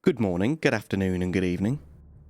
Good morning, good afternoon, and good evening.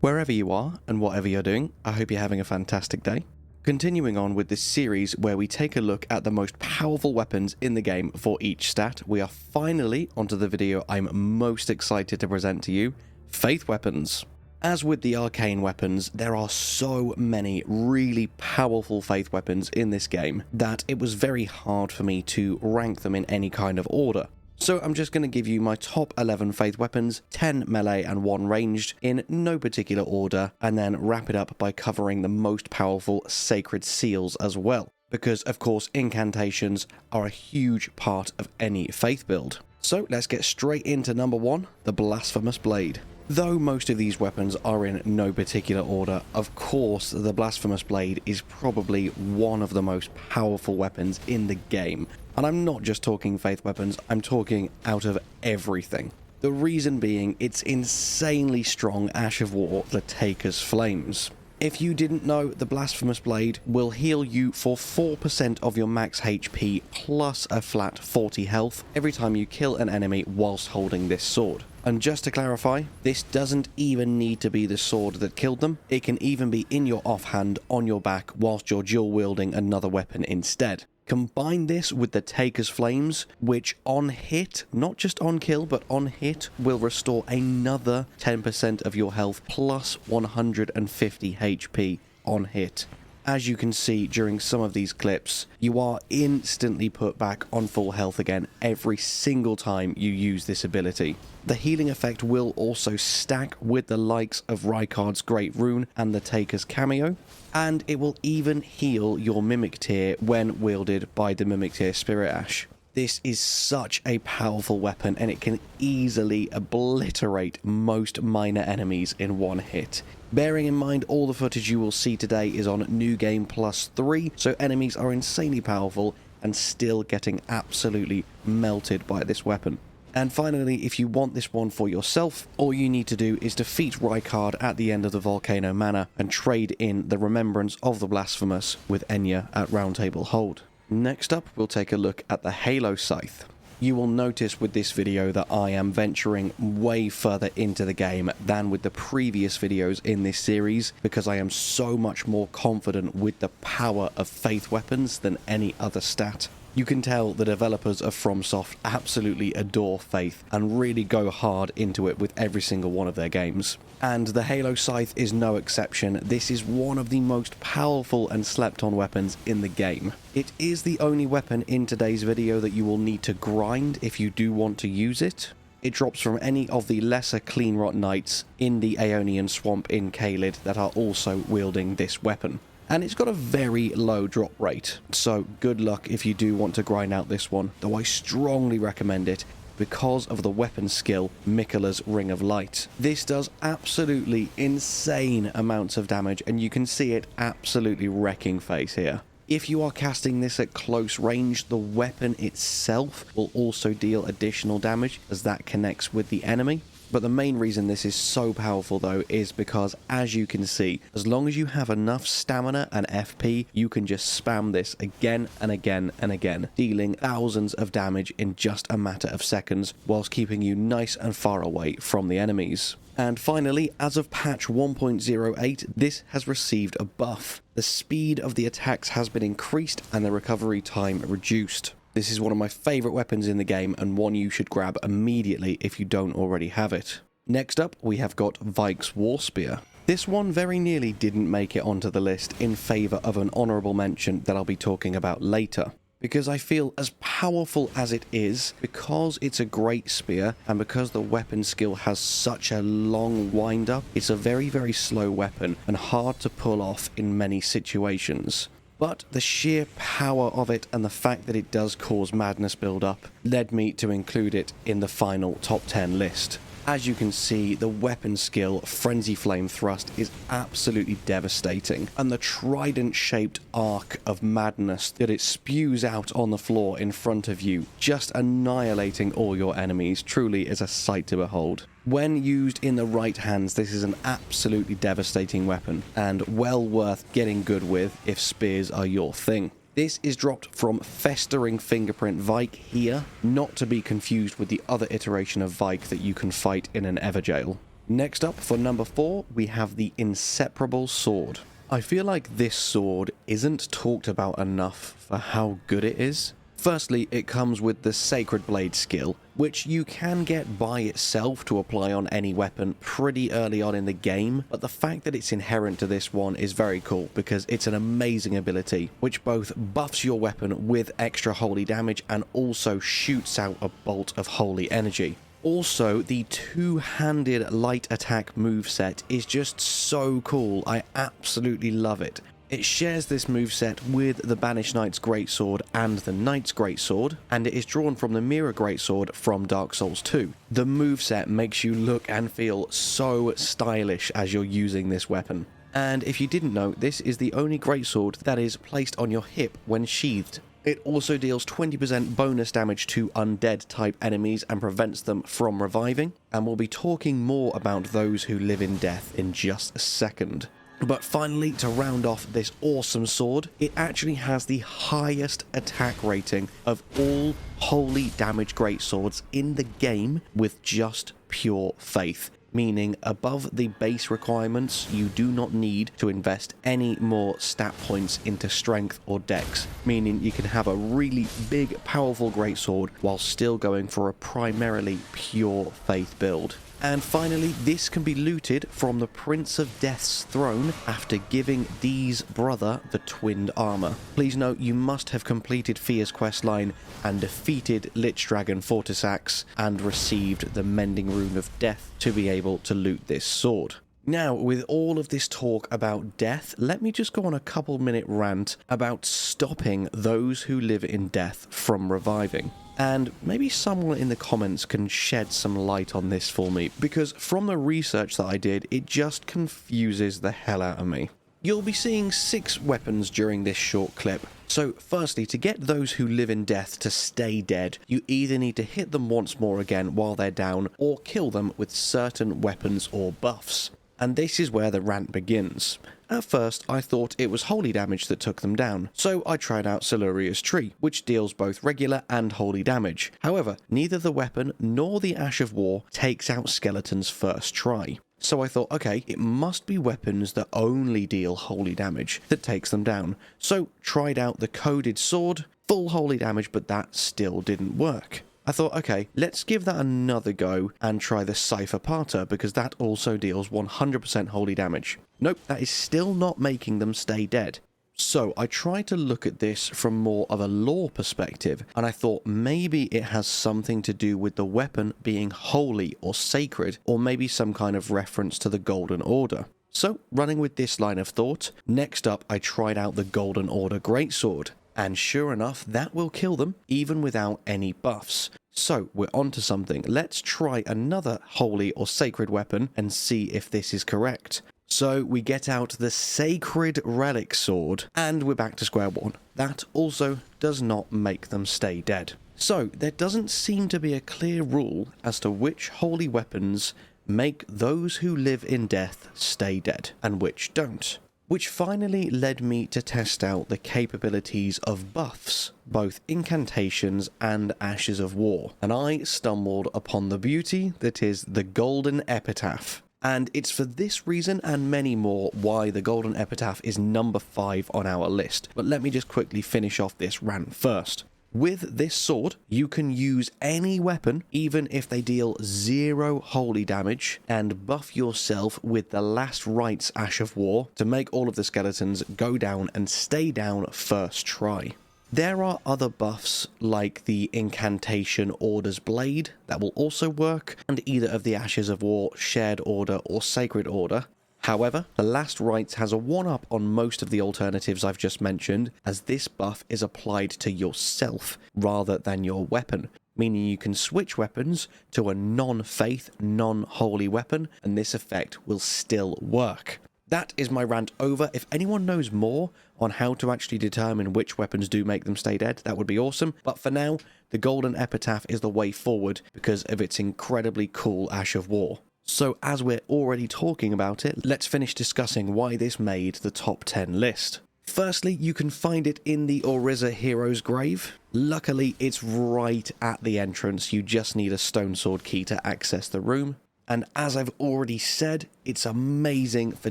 Wherever you are and whatever you're doing, I hope you're having a fantastic day. Continuing on with this series where we take a look at the most powerful weapons in the game for each stat, we are finally onto the video I'm most excited to present to you, Faith Weapons. As with the arcane weapons, there are so many really powerful faith weapons in this game that it was very hard for me to rank them in any kind of order. So I'm just going to give you my top 11 faith weapons, 10 melee and 1 ranged, in no particular order, and then wrap it up by covering the most powerful sacred seals as well. Because of course incantations are a huge part of any faith build. So let's get straight into number 1, the Blasphemous Blade. Though most of these weapons are in no particular order, of course the Blasphemous Blade is probably one of the most powerful weapons in the game. And I'm not just talking faith weapons, I'm talking out of everything. The reason being, it's insanely strong Ash of War that Taker's Flames. If you didn't know, the Blasphemous Blade will heal you for 4% of your max HP plus a flat 40 health every time you kill an enemy whilst holding this sword. And just to clarify, this doesn't even need to be the sword that killed them, it can even be in your offhand on your back whilst you're dual wielding another weapon instead. Combine this with the Taker's Flames, which on hit, not just on kill, but on hit, will restore another 10% of your health plus 150 HP on hit. As you can see during some of these clips, you are instantly put back on full health again every single time you use this ability. The healing effect will also stack with the likes of Rykard's Great Rune and the Taker's Cameo, and it will even heal your Mimic Tier when wielded by the Mimic Tier Spirit Ash. This is such a powerful weapon and it can easily obliterate most minor enemies in one hit. Bearing in mind all the footage you will see today is on New Game Plus 3, so enemies are insanely powerful and still getting absolutely melted by this weapon. And finally, if you want this one for yourself, all you need to do is defeat Rykard at the end of the Volcano Manor and trade in the Remembrance of the Blasphemous with Enya at Round Table Hold. Next up, we'll take a look at the Halo Scythe. You will notice with this video that I am venturing way further into the game than with the previous videos in this series because I am so much more confident with the power of faith weapons than any other stat. You can tell the developers of FromSoft absolutely adore Faith and really go hard into it with every single one of their games. And the Halo Scythe is no exception. This is one of the most powerful and slept on weapons in the game. It is the only weapon in today's video that you will need to grind if you do want to use it. It drops from any of the lesser Cleanrot Knights in the Aeonian Swamp in Caelid that are also wielding this weapon. And it's got a very low drop rate, so good luck if you do want to grind out this one, though I strongly recommend it because of the weapon skill, Miquella's Ring of Light. This does absolutely insane amounts of damage, and you can see it absolutely wrecking face here. If you are casting this at close range, the weapon itself will also deal additional damage as that connects with the enemy. But the main reason this is so powerful though is because, as you can see, as long as you have enough stamina and FP, you can just spam this again and again and again, dealing thousands of damage in just a matter of seconds, whilst keeping you nice and far away from the enemies. And finally, as of patch 1.08, this has received a buff. The speed of the attacks has been increased and the recovery time reduced. This is one of my favourite weapons in the game and one you should grab immediately if you don't already have it. Next up, we have got Vike's War Spear. This one very nearly didn't make it onto the list in favour of an honourable mention that I'll be talking about later. Because I feel as powerful as it is, because it's a great spear, and because the weapon skill has such a long wind-up, it's a very slow weapon and hard to pull off in many situations. But the sheer power of it and the fact that it does cause madness build-up led me to include it in the final top 10 list. As you can see, the weapon skill, Frenzy Flame Thrust, is absolutely devastating, and the trident-shaped arc of madness that it spews out on the floor in front of you, just annihilating all your enemies, truly is a sight to behold. When used in the right hands, this is an absolutely devastating weapon, and well worth getting good with if spears are your thing. This is dropped from Festering Fingerprint Vike here, not to be confused with the other iteration of Vike that you can fight in an Everjail. Next up, for number 4, we have the Inseparable Sword. I feel like this sword isn't talked about enough for how good it is. Firstly, it comes with the Sacred Blade skill, which you can get by itself to apply on any weapon pretty early on in the game, but the fact that it's inherent to this one is very cool because it's an amazing ability, which both buffs your weapon with extra holy damage and also shoots out a bolt of holy energy. Also, the two-handed light attack moveset is just so cool. I absolutely love it. It shares this moveset with the Banished Knight's Greatsword and the Knight's Greatsword, and it is drawn from the Mirror Greatsword from Dark Souls 2. The moveset makes you look and feel so stylish as you're using this weapon. And if you didn't know, this is the only Greatsword that is placed on your hip when sheathed. It also deals 20% bonus damage to undead type enemies and prevents them from reviving, and we'll be talking more about those who live in death in just a second. But finally, to round off this awesome sword, it actually has the highest attack rating of all holy damage greatswords in the game with just pure faith. Meaning above the base requirements, you do not need to invest any more stat points into strength or dex, meaning you can have a really big, powerful greatsword while still going for a primarily pure faith build. And finally, this can be looted from the Prince of Death's throne after giving Dee's brother the twinned armor. Please note, you must have completed Fia's questline and defeated Lich Dragon Fortisax and received the Mending Rune of Death to be able to loot this sword. Now, with all of this talk about death, let me just go on a couple-minute rant about stopping those who live in death from reviving. And maybe someone in the comments can shed some light on this for me, because from the research that I did, it just confuses the hell out of me. You'll be seeing 6 weapons during this short clip. So firstly, to get those who live in death to stay dead, you either need to hit them once more again while they're down, or kill them with certain weapons or buffs. And this is where the rant begins. At first, I thought it was holy damage that took them down, so I tried out Siluria's Tree, which deals both regular and holy damage. However, neither the weapon nor the Ash of War takes out skeletons first try. So I thought, okay, it must be weapons that only deal holy damage that takes them down. So tried out the Coded Sword, full holy damage, but that still didn't work. I thought, okay, let's give that another go and try the Cypher Parter, because that also deals 100% holy damage. Nope, that is still not making them stay dead. So I tried to look at this from more of a lore perspective, and I thought maybe it has something to do with the weapon being holy or sacred, or maybe some kind of reference to the Golden Order. So, running with this line of thought, next up I tried out the Golden Order Greatsword. And sure enough, that will kill them, even without any buffs. So, we're onto something. Let's try another holy or sacred weapon and see if this is correct. So, we get out the Sacred Relic Sword, and we're back to square one. That also does not make them stay dead. So, there doesn't seem to be a clear rule as to which holy weapons make those who live in death stay dead, and which don't. Which finally led me to test out the capabilities of buffs, both incantations and Ashes of War, and I stumbled upon the beauty that is the Golden Epitaph. And it's for this reason and many more why the Golden Epitaph is number 5 on our list. But let me just quickly finish off this rant first. With this sword, you can use any weapon, even if they deal 0 holy damage, and buff yourself with the Last Rites Ash of War to make all of the skeletons go down and stay down first try. There are other buffs like the Incantation Order's Blade that will also work, and either of the Ashes of War, Shared Order or Sacred Order. However, the Last Rites has a 1-up on most of the alternatives I've just mentioned, as this buff is applied to yourself rather than your weapon, meaning you can switch weapons to a non-faith, non-holy weapon, and this effect will still work. That is my rant over. If anyone knows more on how to actually determine which weapons do make them stay dead, that would be awesome. But for now, the Golden Epitaph is the way forward because of its incredibly cool Ash of War. So as we're already talking about it, let's finish discussing why this made the top 10 list. Firstly, you can find it in the Oriza Hero's Grave. Luckily, it's right at the entrance. You just need a stone sword key to access the room. And as I've already said, it's amazing for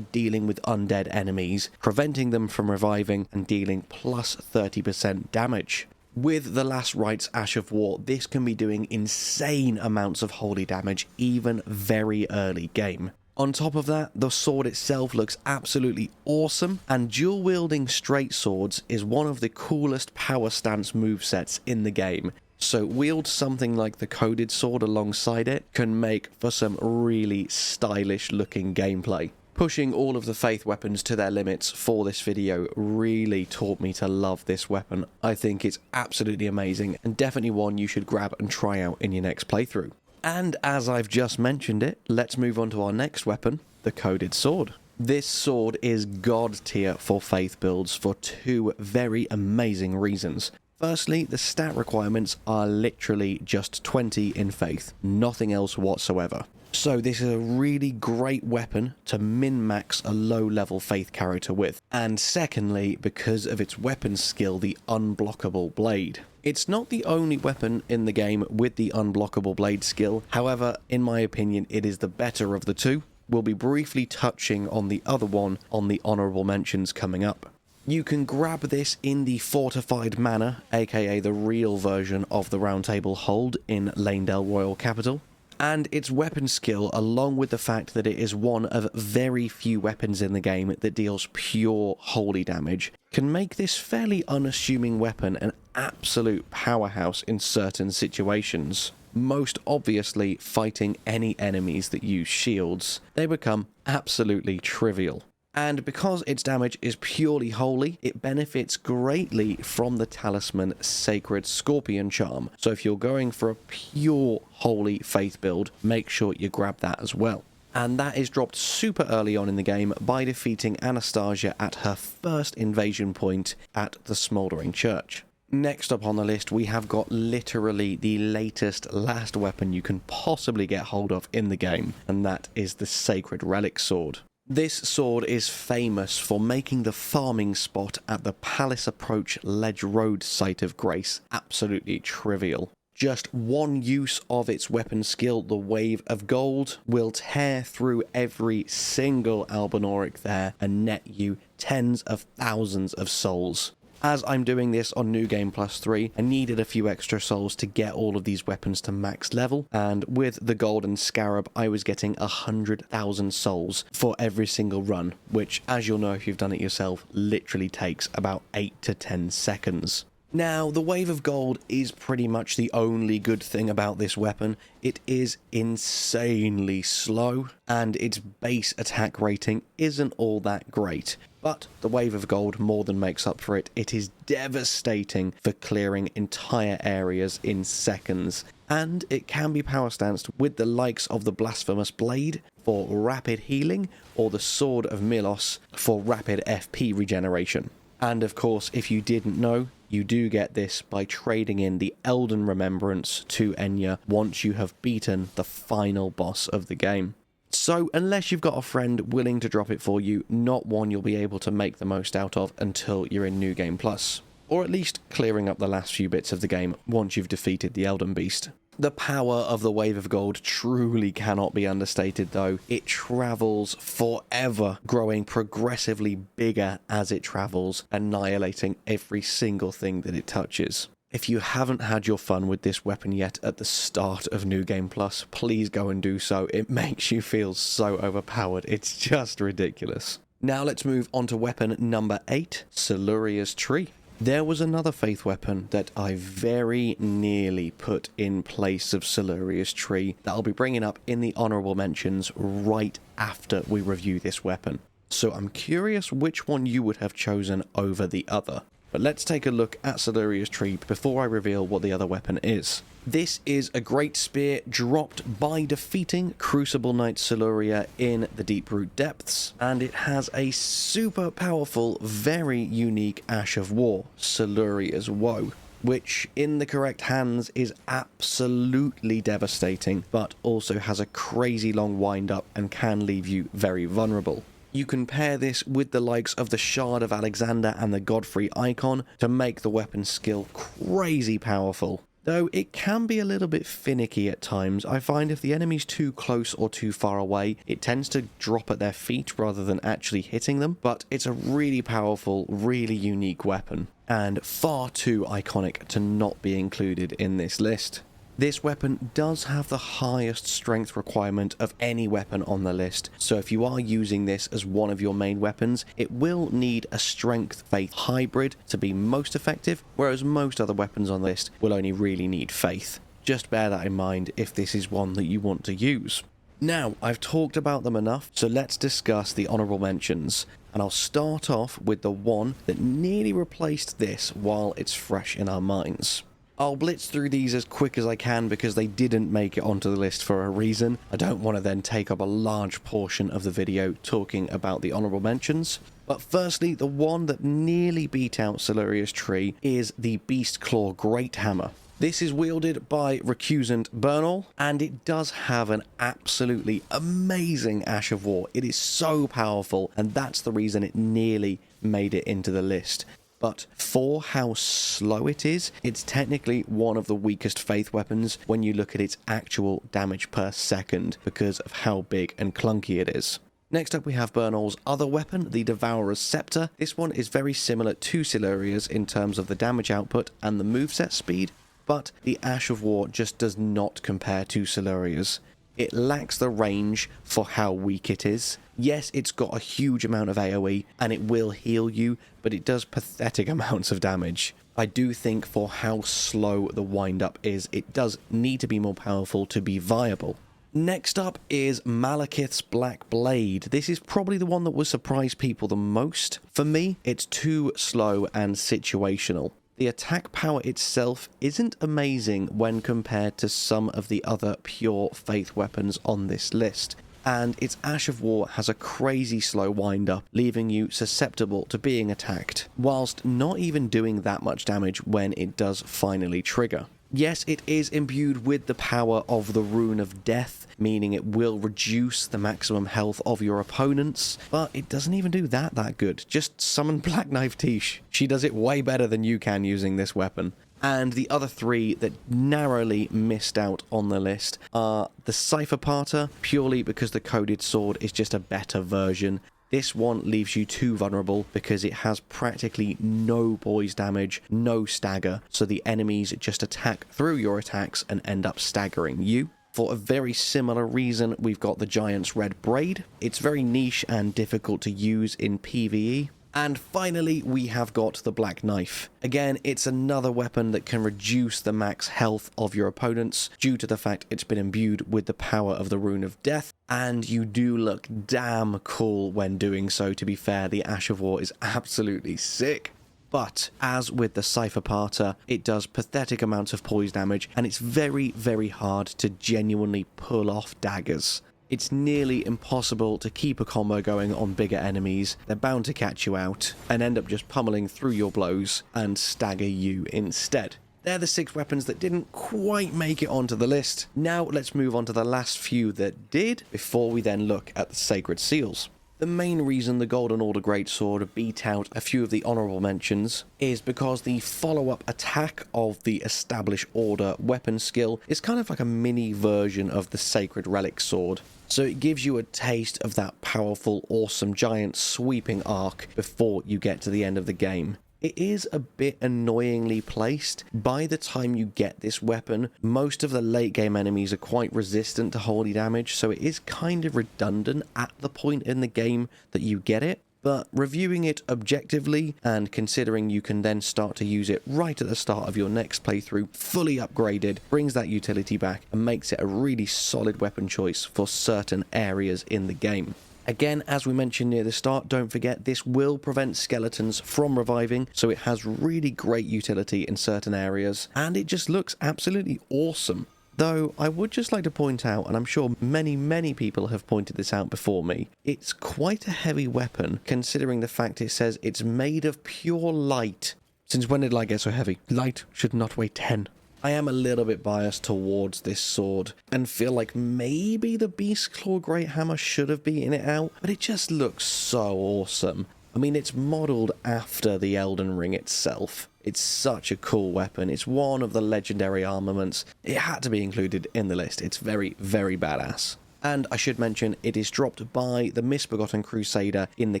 dealing with undead enemies, preventing them from reviving and dealing plus 30% damage. With the Last Rites Ash of War, this can be doing insane amounts of holy damage even very early game. On top of that, the sword itself looks absolutely awesome, and dual-wielding straight swords is one of the coolest power stance movesets in the game. So wield something like the coded sword alongside it can make for some really stylish looking gameplay. Pushing all of the faith weapons to their limits for this video really taught me to love this weapon. I think it's absolutely amazing and definitely one you should grab and try out in your next playthrough. And as I've just mentioned it, let's move on to our next weapon, the coded sword. This sword is god tier for faith builds for two very amazing reasons. Firstly, the stat requirements are literally just 20 in faith, nothing else whatsoever. So this is a really great weapon to min-max a low-level faith character with. And secondly, because of its weapon skill, the unblockable blade. It's not the only weapon in the game with the unblockable blade skill, however, in my opinion, it is the better of the two. We'll be briefly touching on the other one on the honourable mentions coming up. You can grab this in the fortified manor, aka the real version of the Round Table Hold in Lanedale Royal Capital. And its weapon skill, along with the fact that it is one of very few weapons in the game that deals pure holy damage, can make this fairly unassuming weapon an absolute powerhouse in certain situations. Most obviously, fighting any enemies that use shields, they become absolutely trivial. And because its damage is purely holy, it benefits greatly from the talisman Sacred Scorpion Charm. So if you're going for a pure holy faith build, make sure you grab that as well. And that is dropped super early on in the game by defeating Anastasia at her first invasion point at the Smouldering Church. Next up on the list, we have got literally the latest last weapon you can possibly get hold of in the game, and that is the Sacred Relic Sword. This sword is famous for making the farming spot at the Palace Approach Ledge Road site of Grace absolutely trivial. Just one use of its weapon skill, the Wave of Gold, will tear through every single Albinauric there and net you tens of thousands of souls. As I'm doing this on New Game Plus 3, I needed a few extra souls to get all of these weapons to max level, and with the Golden Scarab, I was getting 100,000 souls for every single run, which, as you'll know if you've done it yourself, literally takes about 8 to 10 seconds. Now, the Wave of Gold is pretty much the only good thing about this weapon. It is insanely slow, and its base attack rating isn't all that great. But the Wave of Gold more than makes up for it. It is devastating for clearing entire areas in seconds. And it can be power stanced with the likes of the Blasphemous Blade for rapid healing, or the Sword of Milos for rapid FP regeneration. And of course, if you didn't know, you do get this by trading in the Elden Remembrance to Enya once you have beaten the final boss of the game. So, unless you've got a friend willing to drop it for you, not one you'll be able to make the most out of until you're in New Game Plus. Or at least clearing up the last few bits of the game once you've defeated the Elden Beast. The power of the Wave of Gold truly cannot be understated though. It travels forever, growing progressively bigger as it travels, annihilating every single thing that it touches. If you haven't had your fun with this weapon yet at the start of New Game Plus, please go and do so. It makes you feel so overpowered. It's just ridiculous. Now let's move on to weapon number 8, Siluria's Tree. There was another faith weapon that I very nearly put in place of Siluria's Tree that I'll be bringing up in the honourable mentions right after we review this weapon. So I'm curious which one you would have chosen over the other. But let's take a look at Siluria's Tree before I reveal what the other weapon is. This is a great spear dropped by defeating Crucible Knight Siluria in the Deeproot Depths, and it has a super powerful, very unique Ash of War, Siluria's Woe, which in the correct hands is absolutely devastating, but also has a crazy long wind up and can leave you very vulnerable. You can pair this with the likes of the Shard of Alexander and the Godfrey icon to make the weapon skill crazy powerful. Though it can be a little bit finicky at times. I find if the enemy's too close or too far away, it tends to drop at their feet rather than actually hitting them, but it's a really powerful, really unique weapon, and far too iconic to not be included in this list. This weapon does have the highest strength requirement of any weapon on the list, so if you are using this as one of your main weapons, it will need a strength faith hybrid to be most effective, whereas most other weapons on the list will only really need faith. Just bear that in mind if this is one that you want to use. Now, I've talked about them enough, so let's discuss the honourable mentions. And I'll start off with the one that nearly replaced this while it's fresh in our minds. I'll blitz through these as quick as I can because they didn't make it onto the list for a reason. I don't want to then take up a large portion of the video talking about the honourable mentions. But firstly, the one that nearly beat out Siluria's Tree is the Beast Claw Great Hammer. This is wielded by recusant Bernal, and it does have an absolutely amazing Ash of War. It is so powerful, and that's the reason it nearly made it into the list. But for how slow it is, it's technically one of the weakest faith weapons when you look at its actual damage per second because of how big and clunky it is. Next up we have Bernal's other weapon, the Devourer's Scepter. This one is very similar to Siluria's in terms of the damage output and the moveset speed, but the Ash of War just does not compare to Siluria's. It lacks the range for how weak it is. Yes, it's got a huge amount of AoE, and it will heal you, but it does pathetic amounts of damage. I do think for how slow the wind-up is, it does need to be more powerful to be viable. Next up is Malekith's Black Blade. This is probably the one that will surprise people the most. For me, it's too slow and situational. The attack power itself isn't amazing when compared to some of the other pure faith weapons on this list, and its Ash of War has a crazy slow wind-up, leaving you susceptible to being attacked, whilst not even doing that much damage when it does finally trigger. Yes, it is imbued with the power of the Rune of Death, meaning it will reduce the maximum health of your opponents, but it doesn't even do that good. Just summon Black Knife Tish. She does it way better than you can using this weapon. And the other three that narrowly missed out on the list are the Cypher Parter, purely because the Coded Sword is just a better version. This one leaves you too vulnerable because it has practically no poise damage, no stagger, so the enemies just attack through your attacks and end up staggering you. For a very similar reason, we've got the Giant's Red Braid. It's very niche and difficult to use in PvE. And finally, we have got the Black Knife. Again, it's another weapon that can reduce the max health of your opponents due to the fact it's been imbued with the power of the Rune of Death, and you do look damn cool when doing so. To be fair, the Ash of War is absolutely sick. But, as with the Cypher Parter, it does pathetic amounts of poise damage, and it's very, very hard to genuinely pull off daggers. It's nearly impossible to keep a combo going on bigger enemies. They're bound to catch you out and end up just pummeling through your blows and stagger you instead. They're the 6 weapons that didn't quite make it onto the list. Now let's move on to the last few that did, before we then look at the Sacred Seals. The main reason the Golden Order Greatsword beat out a few of the honourable mentions is because the follow-up attack of the Established Order weapon skill is kind of like a mini version of the Sacred Relic Sword. So it gives you a taste of that powerful, awesome, giant sweeping arc before you get to the end of the game. It is a bit annoyingly placed. By the time you get this weapon, most of the late game enemies are quite resistant to holy damage, so it is kind of redundant at the point in the game that you get it. But reviewing it objectively, and considering you can then start to use it right at the start of your next playthrough, fully upgraded, brings that utility back and makes it a really solid weapon choice for certain areas in the game. Again, as we mentioned near the start, don't forget this will prevent skeletons from reviving, so it has really great utility in certain areas, and it just looks absolutely awesome. Though, I would just like to point out, and I'm sure many people have pointed this out before me, it's quite a heavy weapon, considering the fact it says it's made of pure light. Since when did light get so heavy? Light should not weigh 10. I am a little bit biased towards this sword and feel like maybe the Beast Claw Great Hammer should have beaten it out, but it just looks so awesome. I mean, it's modelled after the Elden Ring itself. It's such a cool weapon. It's one of the legendary armaments. It had to be included in the list. It's very, very badass. And I should mention, it is dropped by the Misbegotten Crusader in the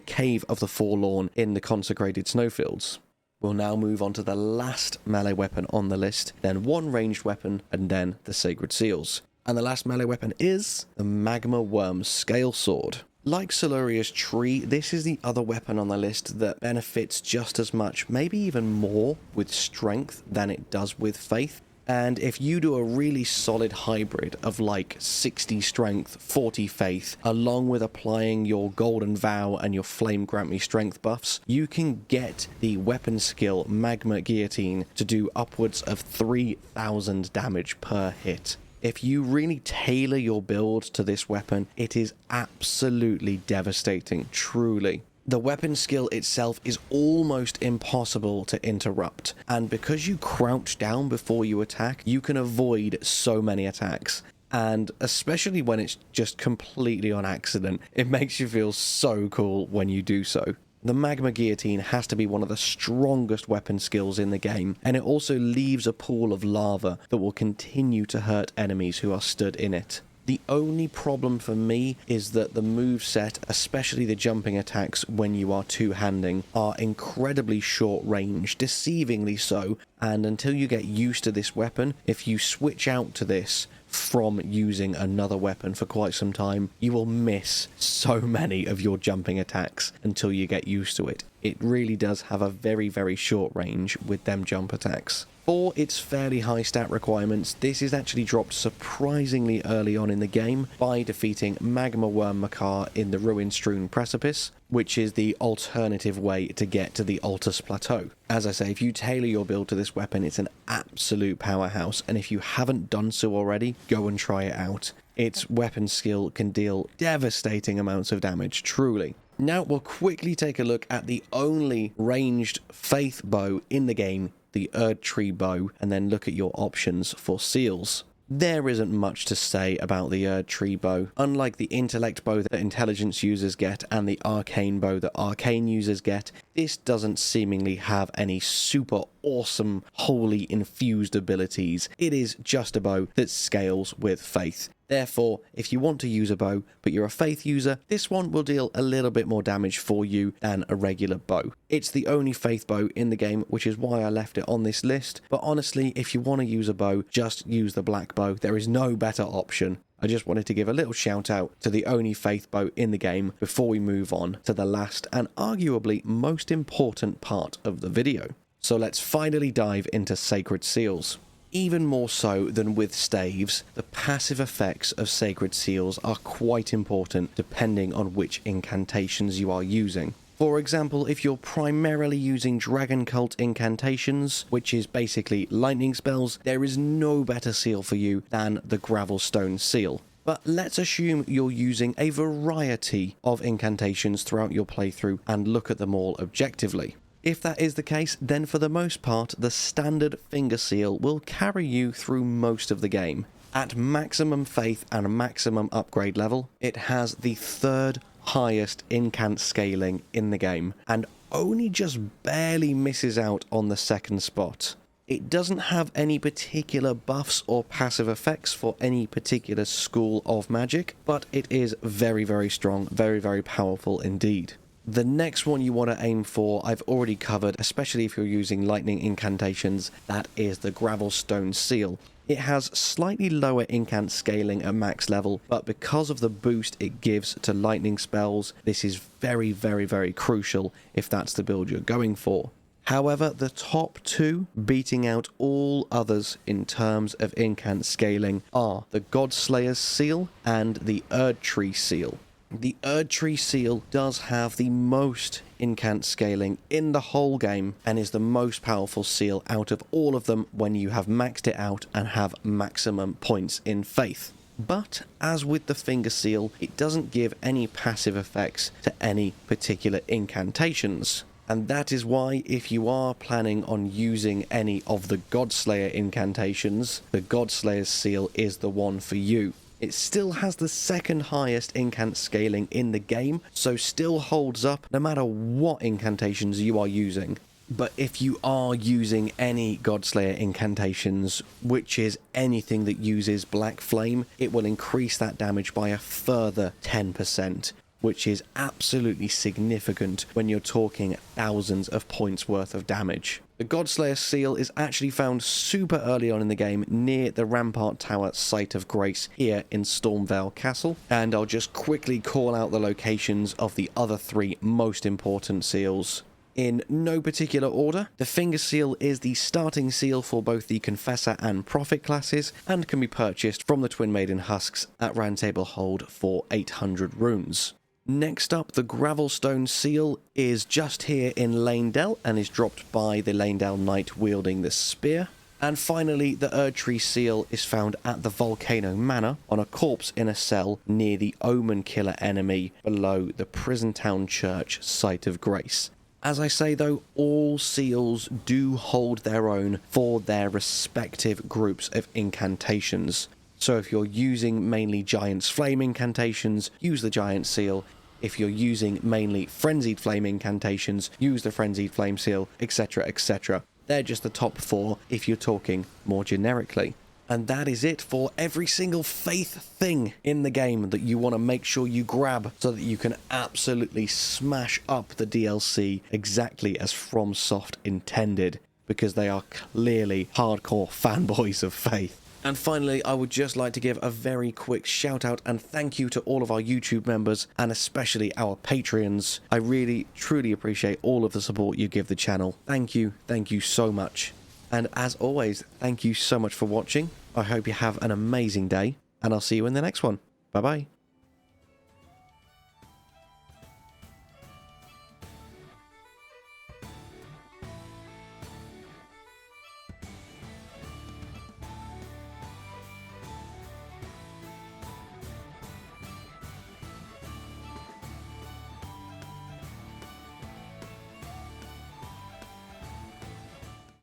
Cave of the Forlorn in the Consecrated Snowfields. We'll now move on to the last melee weapon on the list, then one ranged weapon, and then the Sacred Seals. And the last melee weapon is the Magma Worm Scale Sword. Like Siluria's Tree, this is the other weapon on the list that benefits just as much, maybe even more, with strength than it does with faith. And if you do a really solid hybrid of like 60 strength, 40 faith, along with applying your Golden Vow and your Flame Grant Me strength buffs, you can get the weapon skill Magma Guillotine to do upwards of 3,000 damage per hit. If you really tailor your build to this weapon, it is absolutely devastating, truly. The weapon skill itself is almost impossible to interrupt, and because you crouch down before you attack, you can avoid so many attacks. And especially when it's just completely on accident, it makes you feel so cool when you do so. The Magma Guillotine has to be one of the strongest weapon skills in the game, and it also leaves a pool of lava that will continue to hurt enemies who are stood in it. The only problem for me is that the moveset, especially the jumping attacks when you are two-handing, are incredibly short range, deceivingly so, and until you get used to this weapon, if you switch out to this from using another weapon for quite some time, you will miss so many of your jumping attacks until you get used to it. It really does have a very, very short range with them jump attacks. For its fairly high stat requirements, this is actually dropped surprisingly early on in the game by defeating Magma Worm Makar in the Ruin-strewn Precipice, which is the alternative way to get to the Altus Plateau. As I say, if you tailor your build to this weapon, it's an absolute powerhouse, and if you haven't done so already, go and try it out. Its weapon skill can deal devastating amounts of damage, truly. Now we'll quickly take a look at the only ranged faith bow in the game, the Erdtree bow, and then look at your options for seals. There isn't much to say about the Erdtree bow. Unlike the intellect bow that intelligence users get and the arcane bow that arcane users get, this doesn't seemingly have any super awesome, wholly infused abilities. It is just a bow that scales with faith. Therefore, if you want to use a bow, but you're a faith user, this one will deal a little bit more damage for you than a regular bow. It's the only faith bow in the game, which is why I left it on this list, but honestly, if you want to use a bow, just use the black bow. There is no better option. I just wanted to give a little shout out to the only faith bow in the game before we move on to the last and arguably most important part of the video. So let's finally dive into Sacred Seals. Even more so than with staves, the passive effects of Sacred Seals are quite important depending on which incantations you are using. For example, if you're primarily using Dragon Cult incantations, which is basically lightning spells, there is no better seal for you than the Gravelstone Seal. But let's assume you're using a variety of incantations throughout your playthrough and look at them all objectively. If that is the case, then for the most part, the standard finger seal will carry you through most of the game. At maximum faith and maximum upgrade level, it has the third highest incant scaling in the game, and only just barely misses out on the second spot. It doesn't have any particular buffs or passive effects for any particular school of magic, but it is very, very strong, very, very powerful indeed. The next one you want to aim for, I've already covered, especially if you're using lightning incantations, that is the Gravelstone Seal. It has slightly lower incant scaling at max level, but because of the boost it gives to lightning spells, this is very, very, very crucial if that's the build you're going for. However, the top two, beating out all others in terms of incant scaling, are the Godslayer's Seal and the Erdtree Seal. The Erdtree Seal does have the most incant scaling in the whole game and is the most powerful seal out of all of them when you have maxed it out and have maximum points in faith. But as with the finger seal, it doesn't give any passive effects to any particular incantations. And that is why, if you are planning on using any of the Godslayer incantations, the Godslayer's Seal is the one for you. It still has the second highest incant scaling in the game, so still holds up no matter what incantations you are using. But if you are using any Godslayer incantations, which is anything that uses Black Flame, it will increase that damage by a further 10%, which is absolutely significant when you're talking thousands of points worth of damage. The Godslayer Seal is actually found super early on in the game near the Rampart Tower Site of Grace here in Stormvale Castle, and I'll just quickly call out the locations of the other 3 most important seals. In no particular order, the Finger Seal is the starting seal for both the Confessor and Prophet classes, and can be purchased from the Twin Maiden Husks at Roundtable Hold for 800 runes. Next up, the Gravelstone Seal is just here in Lanedell and is dropped by the Lanedell Knight wielding the spear. And finally, the Erdtree Seal is found at the Volcano Manor on a corpse in a cell near the Omen Killer enemy below the Prison Town Church Site of Grace. As I say though, all seals do hold their own for their respective groups of incantations. So if you're using mainly Giant's Flame incantations, use the Giant Seal. If you're using mainly Frenzied Flame incantations, use the Frenzied Flame Seal, etc, etc. They're just the top 4 if you're talking more generically. And that is it for every single faith thing in the game that you want to make sure you grab so that you can absolutely smash up the DLC exactly as FromSoft intended, because they are clearly hardcore fanboys of Faith. And finally, I would just like to give a very quick shout out and thank you to all of our YouTube members and especially our Patreons. I really, truly appreciate all of the support you give the channel. Thank you so much. And as always, thank you so much for watching. I hope you have an amazing day, and I'll see you in the next one. Bye bye.